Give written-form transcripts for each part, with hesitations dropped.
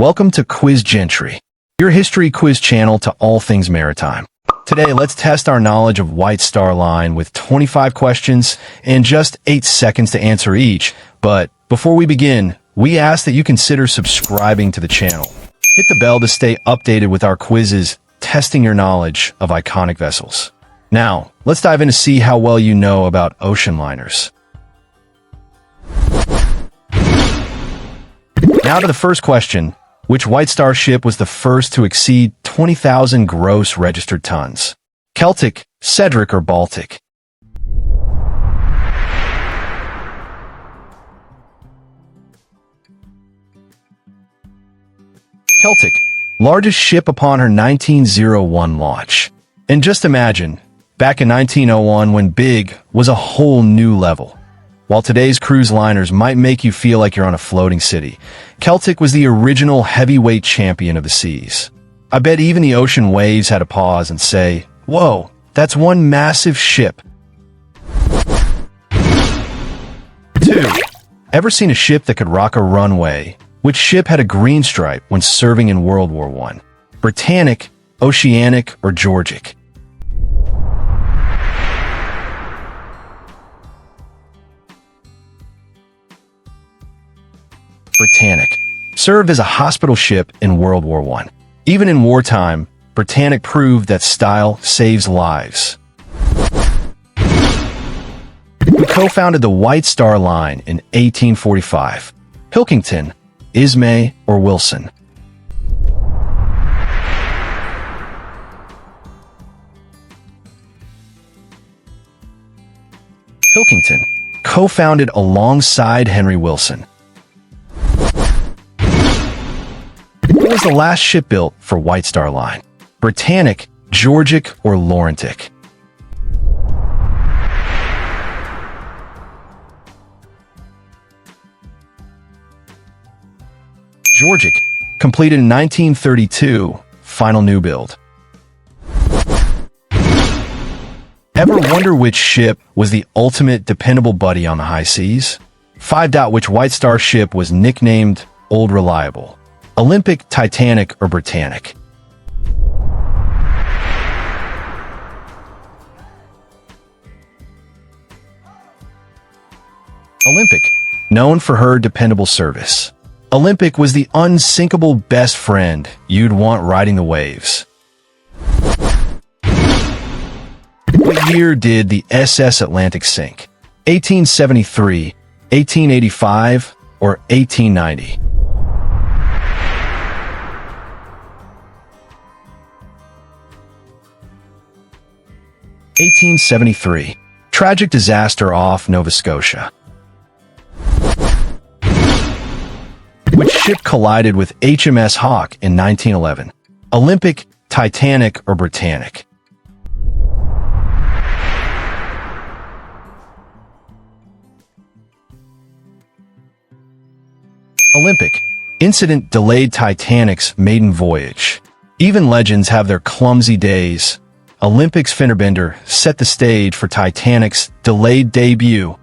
Welcome to Quiz Gentry, your history quiz channel to all things maritime. Today, let's test our knowledge of White Star Line with 25 questions and just 8 seconds to answer each. But before we begin, we ask that you consider subscribing to the channel. Hit the bell to stay updated with our quizzes, testing your knowledge of iconic vessels. Now, let's dive in to see how well you know about ocean liners. Now to the first question. Which White Star ship was the first to exceed 20,000 gross registered tons? Celtic, Cedric, or Baltic? Celtic, largest ship upon her 1901 launch. And just imagine, back in 1901 when big was a whole new level. While today's cruise liners might make you feel like you're on a floating city, Celtic was the original heavyweight champion of the seas. I bet even the ocean waves had to pause and say, "Whoa, that's one massive ship." 2. Ever seen a ship that could rock a runway? Which ship had a green stripe when serving in World War I? Britannic, Oceanic, or Georgic? Britannic. Served as a hospital ship in World War I. Even in wartime, Britannic proved that style saves lives. Who co-founded the White Star Line in 1845? Pilkington, Ismay, or Wilson? Pilkington, co-founded alongside Henry Wilson. What was the last ship built for White Star Line? Britannic, Georgic, or Laurentic? Georgic, completed in 1932, final new build. Ever wonder which ship was the ultimate dependable buddy on the high seas? 5. Which White Star ship was nicknamed Old Reliable? Olympic, Titanic, or Britannic? Olympic, known for her dependable service. Olympic was the unsinkable best friend you'd want riding the waves. What year did the SS Atlantic sink? 1873, 1885, or 1890? (1873). Tragic disaster off Nova Scotia. Which ship collided with HMS Hawke in 1911? Olympic, Titanic, or Britannic? Olympic. Incident delayed Titanic's maiden voyage. Even legends have their clumsy days. Olympic's fenderbender set the stage for Titanic's delayed debut.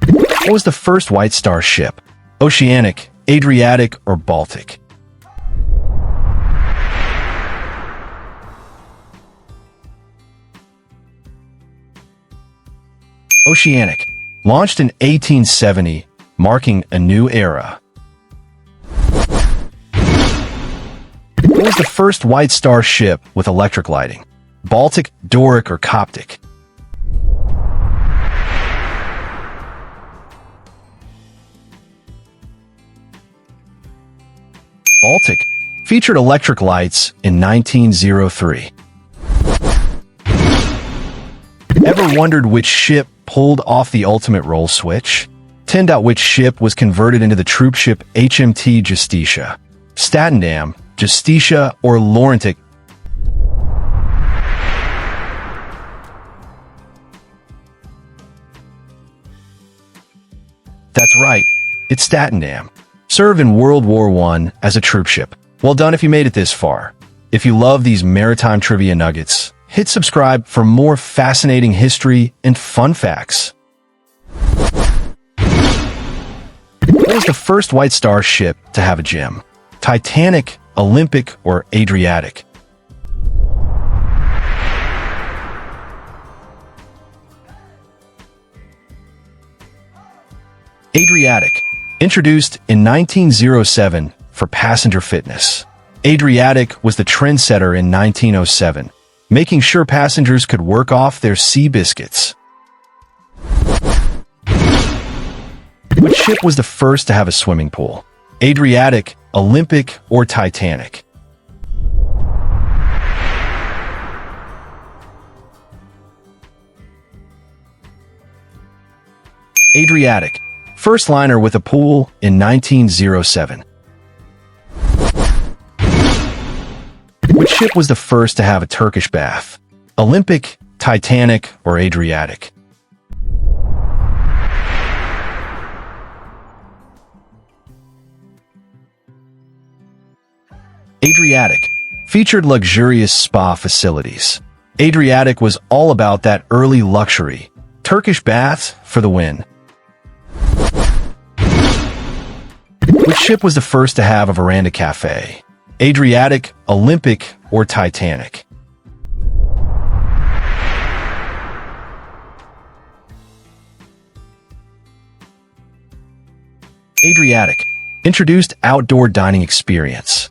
What was the first White Star ship? Oceanic, Adriatic, or Baltic? Oceanic. Launched in 1870, marking a new era. What was the first White Star ship with electric lighting? Baltic, Doric, or Coptic? Baltic. Featured electric lights in 1903. Ever wondered which ship pulled off the ultimate roll switch? 10. Which ship was converted into the troop ship HMT Justitia? Statendam, Justitia, or Laurentic? That's right, it's Statendam. Served in World War I as a troop ship. Well done if you made it this far. If you love these maritime trivia nuggets, hit subscribe for more fascinating history and fun facts. What was the first White Star ship to have a gym? Titanic, Olympic, or Adriatic? Adriatic, introduced in 1907 for passenger fitness. Adriatic was the trendsetter in 1907, making sure passengers could work off their sea biscuits. Which ship was the first to have a swimming pool? Adriatic, Olympic, or Titanic? Adriatic, first liner with a pool in 1907. Which ship was the first to have a Turkish bath? Olympic, Titanic, or Adriatic? Adriatic featured luxurious spa facilities. Adriatic was all about that early luxury. Turkish baths for the win. Which ship was the first to have a veranda cafe? Adriatic, Olympic, or Titanic? Adriatic introduced outdoor dining experience.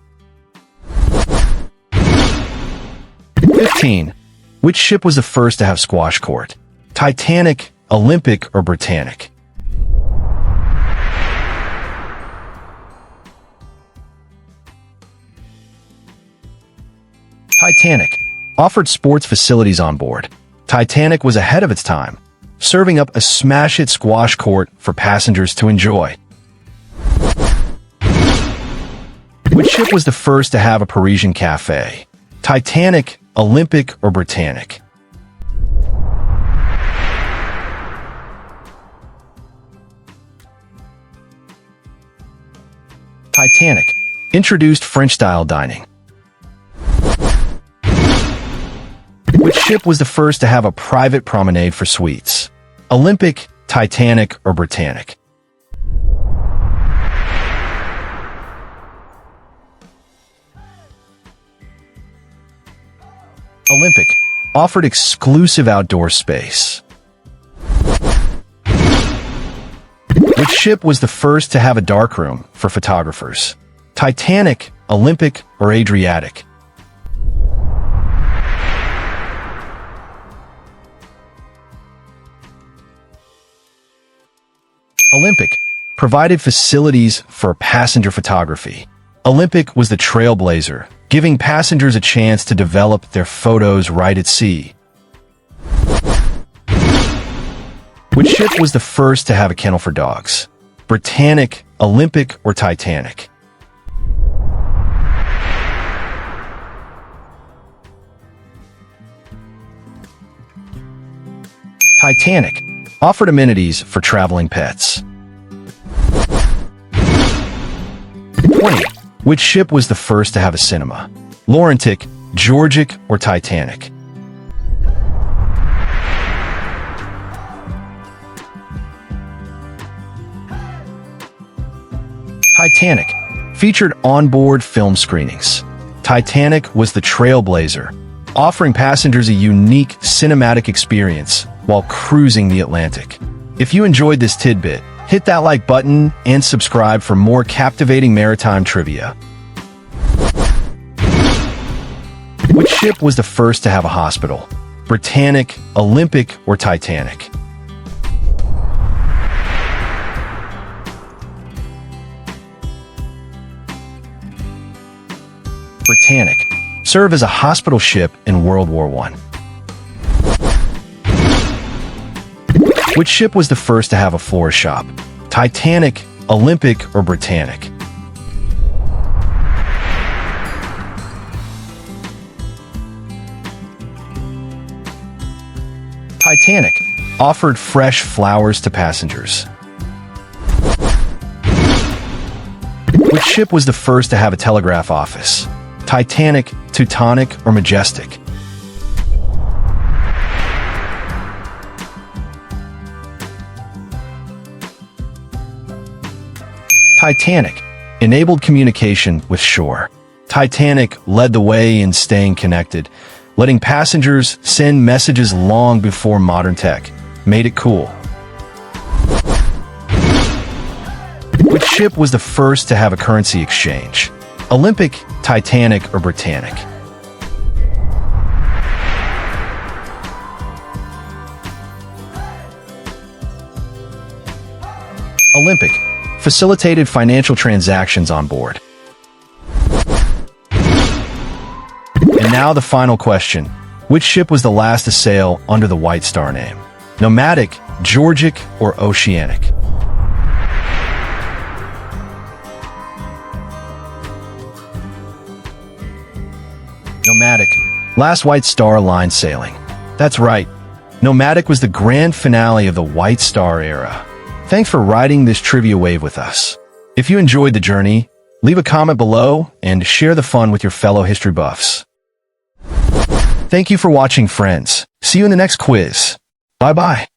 15. Which ship was the first to have squash court? Titanic, Olympic, or Britannic? Titanic offered sports facilities on board. Titanic was ahead of its time, serving up a smash-hit squash court for passengers to enjoy. Which ship was the first to have a Parisian cafe? Titanic, Olympic, or Britannic? Titanic introduced French-style dining. Which ship was the first to have a private promenade for suites? Olympic, Titanic, or Britannic? Olympic offered exclusive outdoor space. Which ship was the first to have a darkroom for photographers? Titanic, Olympic, or Adriatic? Olympic provided facilities for passenger photography. Olympic was the trailblazer, giving passengers a chance to develop their photos right at sea. Which ship was the first to have a kennel for dogs? Britannic, Olympic, or Titanic? Titanic offered amenities for traveling pets. 20. Which ship was the first to have a cinema? Laurentic, Georgic, or Titanic? Titanic featured onboard film screenings. Titanic was the trailblazer, offering passengers a unique cinematic experience while cruising the Atlantic. If you enjoyed this tidbit, hit that like button and subscribe for more captivating maritime trivia. Which ship was the first to have a hospital? Britannic, Olympic, or Titanic? Britannic served as a hospital ship in World War I. Which ship was the first to have a florist shop? Titanic, Olympic, or Britannic? Titanic offered fresh flowers to passengers. Which ship was the first to have a telegraph office? Titanic, Teutonic, or Majestic? Titanic enabled communication with shore. Titanic led the way in staying connected, letting passengers send messages long before modern tech made it cool. Which ship was the first to have a currency exchange? Olympic, Titanic, or Britannic? Olympic facilitated financial transactions on board. And now the final question. Which ship was the last to sail under the White Star name? Nomadic, Georgic, or Oceanic? Nomadic. Last White Star Line sailing. That's right. Nomadic was the grand finale of the White Star era. Thanks for riding this trivia wave with us. If you enjoyed the journey, leave a comment below and share the fun with your fellow history buffs. Thank you for watching, friends. See you in the next quiz. Bye-bye.